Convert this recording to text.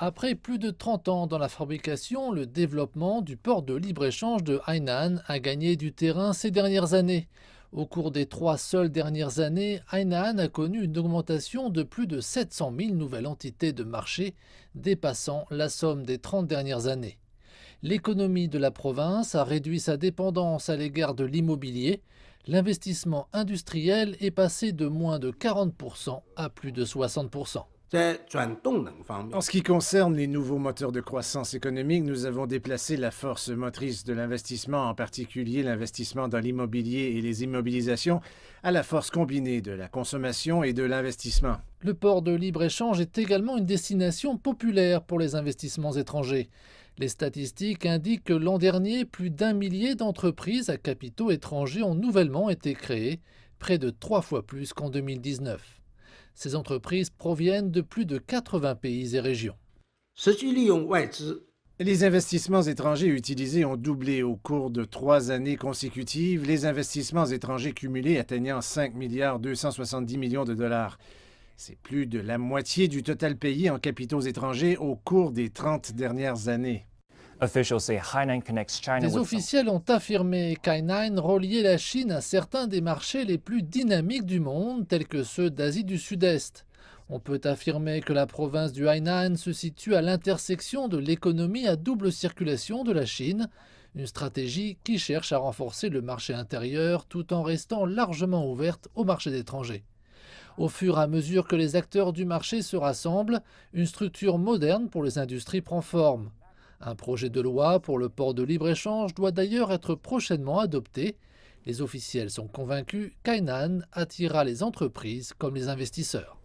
Après plus de 30 ans dans la fabrication, le développement du port de libre-échange de Hainan a gagné du terrain ces dernières années. Au cours des 3 seules dernières années, Hainan a connu une augmentation de plus de 700 000 nouvelles entités de marché, dépassant la somme des 30 dernières années. L'économie de la province a réduit sa dépendance à l'égard de l'immobilier. L'investissement industriel est passé de moins de 40% à plus de 60%. En ce qui concerne les nouveaux moteurs de croissance économique, nous avons déplacé la force motrice de l'investissement, en particulier l'investissement dans l'immobilier et les immobilisations, à la force combinée de la consommation et de l'investissement. Le port de libre-échange est également une destination populaire pour les investissements étrangers. Les statistiques indiquent que l'an dernier, plus d'1 millier d'entreprises à capitaux étrangers ont nouvellement été créées, près de 3 fois plus qu'en 2019. Ces entreprises proviennent de plus de 80 pays et régions. Les investissements étrangers utilisés ont doublé au cours de 3 années consécutives, les investissements étrangers cumulés atteignant 5,270 milliards de dollars. C'est plus de la moitié du total payé en capitaux étrangers au cours des 30 dernières années. Les officiels ont affirmé qu'Hainan reliait la Chine à certains des marchés les plus dynamiques du monde, tels que ceux d'Asie du Sud-Est. On peut affirmer que la province du Hainan se situe à l'intersection de l'économie à double circulation de la Chine, une stratégie qui cherche à renforcer le marché intérieur tout en restant largement ouverte au marché étranger. Au fur et à mesure que les acteurs du marché se rassemblent, une structure moderne pour les industries prend forme. Un projet de loi pour le port de libre-échange doit d'ailleurs être prochainement adopté. Les officiels sont convaincus qu'Hainan attirera les entreprises comme les investisseurs.